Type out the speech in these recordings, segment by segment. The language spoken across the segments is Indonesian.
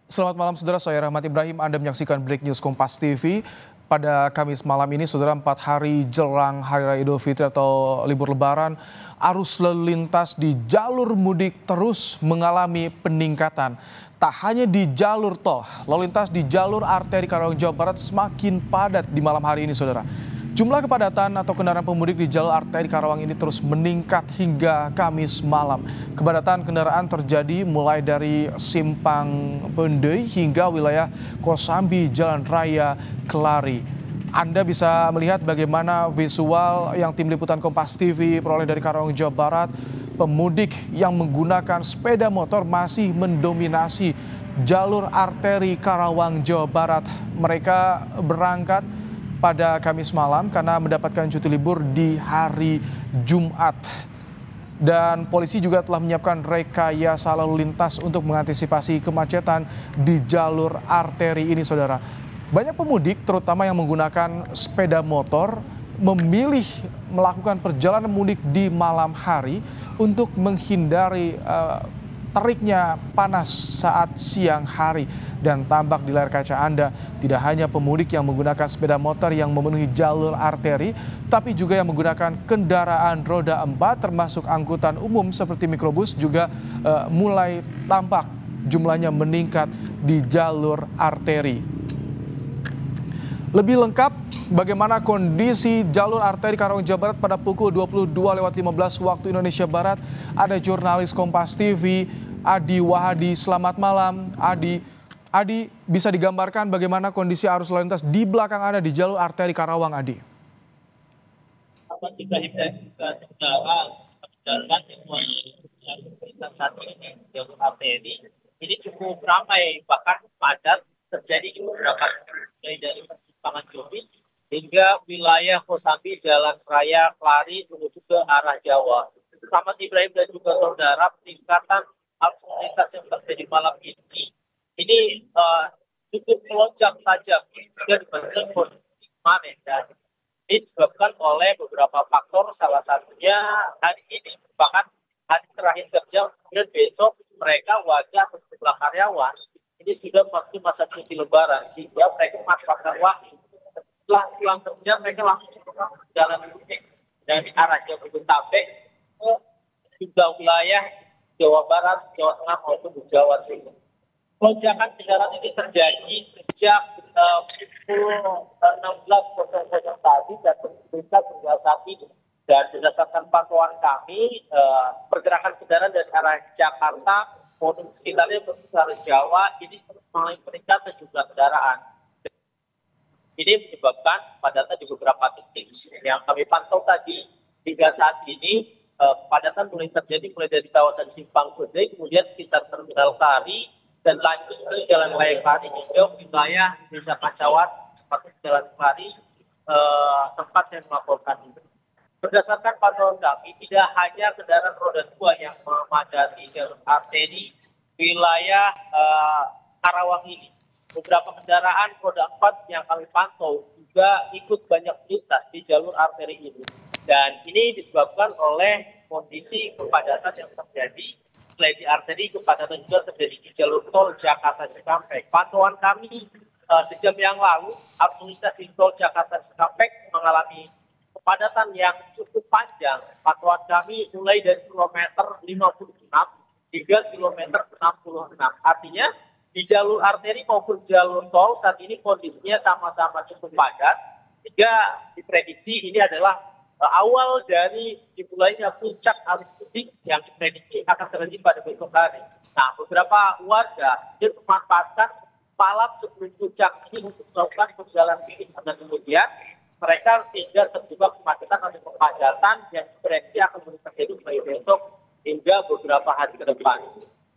Selamat malam saudara, saya Rahmat Ibrahim. Anda menyaksikan Break News Kompas TV. Pada Kamis malam ini, saudara, 4 hari jelang Hari Raya Idul Fitri atau libur Lebaran, arus lalu lintas di jalur mudik terus mengalami peningkatan. Tak hanya di jalur tol, lalu lintas di jalur arteri Karawang, Jawa Barat semakin padat di malam hari ini, saudara. Jumlah kepadatan atau kendaraan pemudik di jalur arteri Karawang ini terus meningkat hingga Kamis malam. Kepadatan kendaraan terjadi mulai dari Simpang Bendei hingga wilayah Kosambi, Jalan Raya Kelari. Anda bisa melihat bagaimana visual yang tim liputan Kompas TV peroleh dari Karawang, Jawa Barat. Pemudik yang menggunakan sepeda motor masih mendominasi jalur arteri Karawang, Jawa Barat. Mereka berangkat pada Kamis malam karena mendapatkan cuti libur di hari Jumat. Dan polisi juga telah menyiapkan rekayasa lalu lintas untuk mengantisipasi kemacetan di jalur arteri ini, saudara. Banyak pemudik, terutama yang menggunakan sepeda motor, memilih melakukan perjalanan mudik di malam hari untuk menghindari teriknya panas saat siang hari. Dan tampak di layar kaca Anda, tidak hanya pemudik yang menggunakan sepeda motor yang memenuhi jalur arteri, tapi juga yang menggunakan kendaraan roda 4 termasuk angkutan umum seperti mikrobus juga mulai tampak jumlahnya meningkat di jalur arteri. Lebih lengkap bagaimana kondisi jalur arteri Karawang, Jawa Barat pada pukul 22.15 waktu Indonesia Barat, ada jurnalis Kompas TV Adi Wahadi. Selamat malam, Adi. Adi, bisa digambarkan bagaimana kondisi arus lalu lintas di belakang Anda di jalur arteri Karawang, Adi? Ibrahim dan juga saudara menjalankan lintasan ini jalur arteri ini cukup ramai, bahkan padat terjadi di beberapa mulai dari persimpangan Jombit hingga wilayah Kosambi, Jalan Raya Kelari menuju ke arah Jawa. Rahmat Ibrahim dan juga saudara, peningkatan arus lintas yang terjadi malam ini cukup melonjak tajam jika dibandingkan kondisi kemarin, dan ini disebabkan oleh beberapa faktor, salah satunya hari ini bahkan hari terakhir kerja, kemudian besok mereka warga atau sejumlah karyawan ini sudah memasuki masa cuti lebaran sehingga mereka memanfaatkan waktu setelah pulang kerja mereka langsung jalan mudik dari arah Jabodetabek ke sejumlah wilayah Jawa Barat, Jawa Tengah maupun Jawa Timur. Lonjakan kendaraan ini terjadi sejak pukul 16.00 tadi dan terus hingga saat ini. Dan berdasarkan pantauan kami, pergerakan kendaraan dari arah Jakarta maupun sekitarnya menuju ke arah Jawa ini terus mengalami peningkatan jumlah kendaraan. Ini menyebabkan kepadatan di beberapa titik yang kami pantau tadi. Hingga saat ini kepadatan mulai terjadi mulai dari kawasan Simpang Bendei, kemudian sekitar Terminal Kelari, dan lanjut ke Jalan Raya Kelari hingga wilayah Desa Pancawat seperti Jalan Kelari, tempat yang melaporkan ini. Berdasarkan pantauan kami, tidak hanya kendaraan roda 2 yang memadati jalur arteri wilayah Karawang ini. Beberapa kendaraan roda 4 yang kami pantau juga ikut banyak melintas di jalur arteri ini. Dan ini disebabkan oleh kondisi kepadatan yang terjadi. Selain di arteri, kepadatan juga terjadi di jalur tol Jakarta Cikampek. Pantauan kami sejam yang lalu, arus lintas di tol Jakarta Cikampek mengalami kepadatan yang cukup panjang. Pantauan kami mulai dari kilometer 56 hingga kilometer 66. Artinya di jalur arteri maupun jalur tol saat ini kondisinya sama-sama cukup padat. Hingga diprediksi ini adalah awal dari dimulainya puncak arus mudik yang diprediksi akan terjadi pada besok hari. Nah, beberapa warga yang memanfaatkan malam sebelum puncak ini untuk melakukan perjalanan mudik, dan kemudian mereka tidak terjebak kemacetan atau kepadatan yang diprediksi akan terjadi mulai besok hingga beberapa hari ke depan.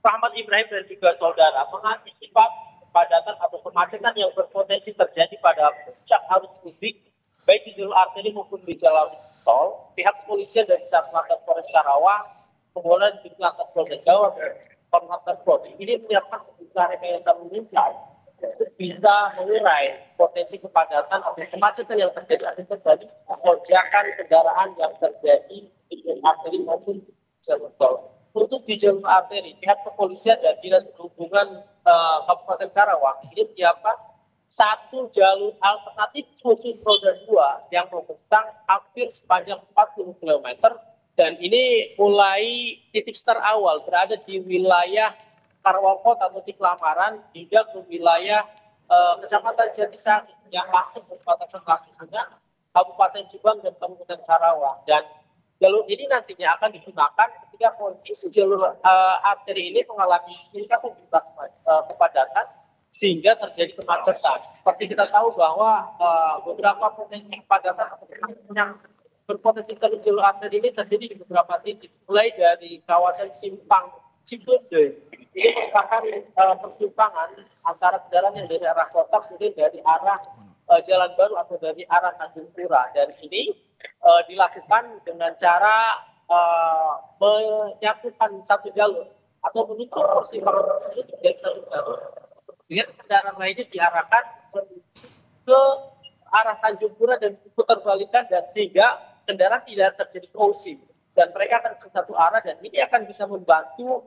Rahmat Ibrahim dan juga saudara, mengantisipasi kepadatan atau kemacetan yang berpotensi terjadi pada puncak arus mudik baik di jalur arteri maupun di jalur tol, pihak kepolisian dari Satlantas Polres Karawang, kemudian di Satlantas Polda Jawa dan Satlantas Polri ini menyiapkan sejumlah rekayasa lalu lintas untuk bisa mengurai potensi kepadatan atau kemacetan yang terjadi akibat dari lonjakan kendaraan yang terjadi di arteri maupun jalur tol. untuk di jalur arteri, pihak kepolisian dan dinas perhubungan Kabupaten Karawang ini menyiapkan satu jalur alternatif khusus roda 2 yang membentang hampir sepanjang 40 km, dan ini mulai titik start awal berada di wilayah Karawang Kota atau titik lamaran hingga ke wilayah Kecamatan Jatisari yang langsung berbatasan langsung dengan Kabupaten Subang dan Kabupaten Karawang. Dan jalur ini nantinya akan digunakan ketika kondisi jalur arteri ini mengalami peningkatan jumlah kepadatan sehingga terjadi kemacetan. Seperti kita tahu bahwa beberapa potensi kepadatan yang berpotensi terjadi jalur arteri ini terjadi di beberapa titik, mulai dari kawasan Simpang Cikunde. Ini merupakan persimpangan antara kendaraan yang dari arah kota kemudian dari arah Jalan Baru atau dari arah Tanjung Pura, dan ini dilakukan dengan cara menyatukan satu jalur atau menutup persimpangan tersebut menjadi satu jalur dengan kendaraan lainnya diarahkan ke arah Tanjung Pura dan putar balikan, dan sehingga kendaraan tidak terjadi kolusi dan mereka akan ke satu arah, dan ini akan bisa membantu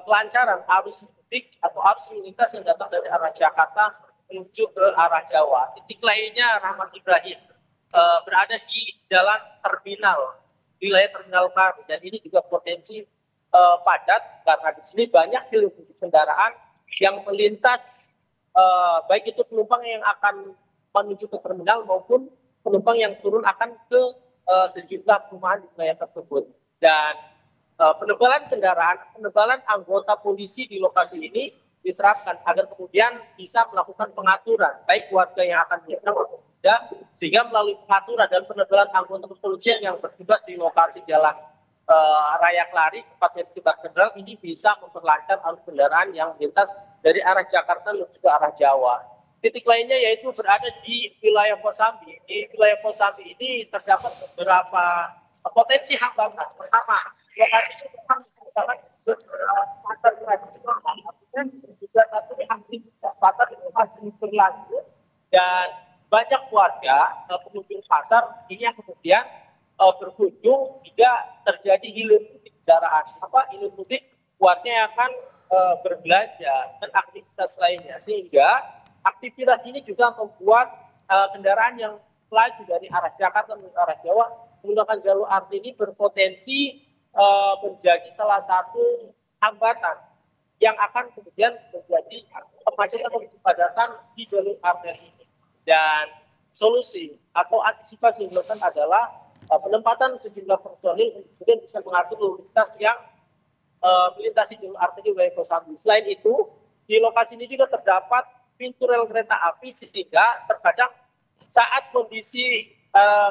kelancaran arus mudik atau arus lalu lintas yang datang dari arah Jakarta menuju ke arah Jawa. Titik lainnya Rahmat Ibrahim berada di jalan terminal, wilayah terminal Karu, dan ini juga potensi padat karena di sini banyak kendaraan yang melintas, baik itu penumpang yang akan menuju ke terminal maupun penumpang yang turun akan ke sejumlah perumahan di wilayah tersebut. Dan penebalan kendaraan, penebalan anggota polisi di lokasi ini diterapkan agar kemudian bisa melakukan pengaturan baik warga yang akan menyeberang maupun tidak, sehingga melalui pengaturan dan penebalan anggota kepolisian yang bertugas di lokasi jalan raya Kelari tepatnya sekitar Kendal ini bisa memperlancar arus kendaraan yang melintas dari arah Jakarta menuju ke arah Jawa. Titik lainnya yaitu berada di wilayah Kosambi. Di wilayah Kosambi ini terdapat beberapa potensi hambatan. Pertama, lokasi itu memang pasar tradisional, dan juga satu aktivitas pasar itu masih berlanjut, dan banyak warga pengunjung pasar ini yang kemudian berkunjung hingga terjadi hilir mudik kendaraan. Hilir mudik warga yang akan berbelanja dan aktivitas lainnya, sehingga aktivitas ini juga membuat kendaraan yang melaju dari arah Jakarta menuju arah Jawa menggunakan jalur arteri ini berpotensi menjadi salah satu hambatan yang akan kemudian menjadi kemacetan atau kepadatan di jalur arteri ini. Dan solusi atau antisipasi yang dilakukan adalah penempatan sejumlah personil kemudian bisa mengatur lalu lintas yang melintasi jalur arteri wilayah Kosambi. Selain itu, di lokasi ini juga terdapat pintu rel kereta api, sehingga terkadang saat kondisi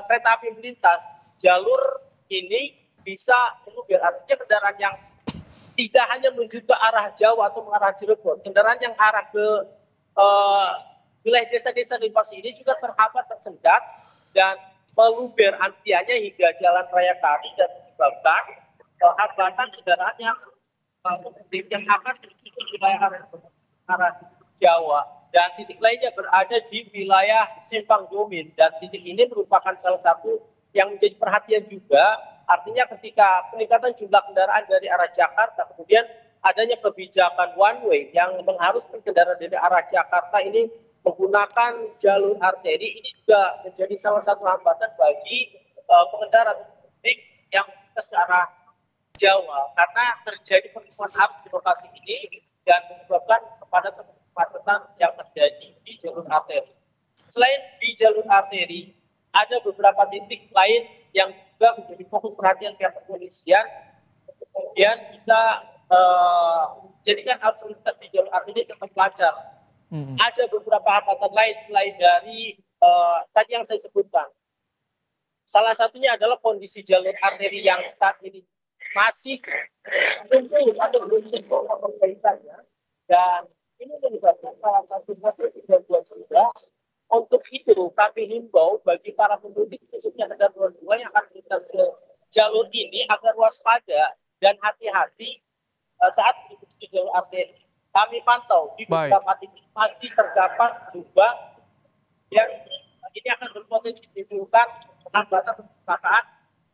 kereta api melintas, jalur ini bisa menguber. Artinya kendaraan yang tidak hanya menuju ke arah Jawa atau mengarah Cirebon, kendaraan yang arah ke wilayah desa-desa di lokasi ini juga terhambat, tersendat, dan meluber antriannya hingga Jalan Raya Kari dan menyebabkan hambatan kendaraan yang akan menuju ke wilayah arah Jawa. Dan titik lainnya berada di wilayah Simpang Jomin, dan titik ini merupakan salah satu yang menjadi perhatian juga. Artinya ketika peningkatan jumlah kendaraan dari arah Jakarta, kemudian adanya kebijakan one way yang mengharuskan kendaraan dari arah Jakarta ini menggunakan jalur arteri, ini juga menjadi salah satu hambatan bagi pengendara mudik yang ke arah Jawa, karena terjadi penumpukan arus di lokasi ini dan menyebabkan kepadatan yang terjadi di jalur arteri. Selain di jalur arteri, ada beberapa titik lain yang juga menjadi fokus perhatian pihak kepolisian, kemudian bisa menjadikan arus lintas di jalur arteri tetap lancar. Ada beberapa hambatan lain selain dari tadi yang saya sebutkan. Salah satunya adalah kondisi jalur arteri yang saat ini masih belum perbaikannya, dan ini menyebabkan salah satu gangguan juga. Untuk itu kami himbau bagi para pemudik khususnya kendaraan roda 2 yang akan melintas ke jalur ini agar waspada dan hati-hati saat menuju jalur arteri. Kami pantau di beberapa titik masih terdapat lubang yang ini akan berpotensi menimbulkan hambatan kecelakaan,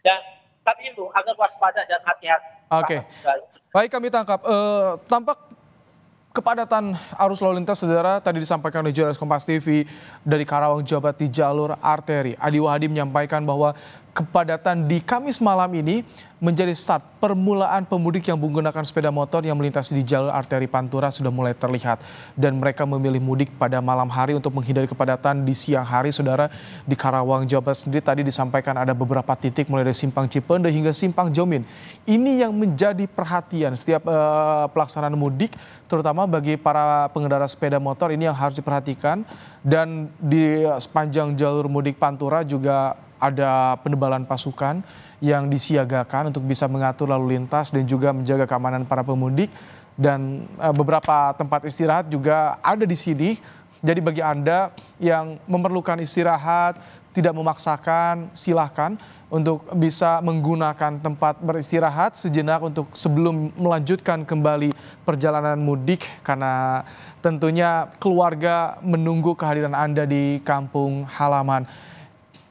dan kami himbau agar waspada dan hati-hati. Oke, baik kami tangkap. Tampak kepadatan arus lalu lintas, saudara, tadi disampaikan oleh jurnalis Kompas TV dari Karawang, Jawa Barat di jalur arteri. Adi Wahdi menyampaikan bahwa kepadatan di Kamis malam ini menjadi start permulaan pemudik yang menggunakan sepeda motor yang melintasi di jalur arteri Pantura sudah mulai terlihat. Dan mereka memilih mudik pada malam hari untuk menghindari kepadatan di siang hari, saudara. Di Karawang, Jawa Barat sendiri tadi disampaikan ada beberapa titik mulai dari Simpang Cipende hingga Simpang Jomin. Ini yang menjadi perhatian setiap pelaksanaan mudik, terutama bagi para pengendara sepeda motor ini yang harus diperhatikan. Dan di sepanjang jalur mudik Pantura juga ada penebalan pasukan yang disiagakan untuk bisa mengatur lalu lintas dan juga menjaga keamanan para pemudik. Dan beberapa tempat istirahat juga ada di sini. Jadi bagi Anda yang memerlukan istirahat, tidak memaksakan, silahkan untuk bisa menggunakan tempat beristirahat sejenak untuk sebelum melanjutkan kembali perjalanan mudik, karena tentunya keluarga menunggu kehadiran Anda di kampung halaman.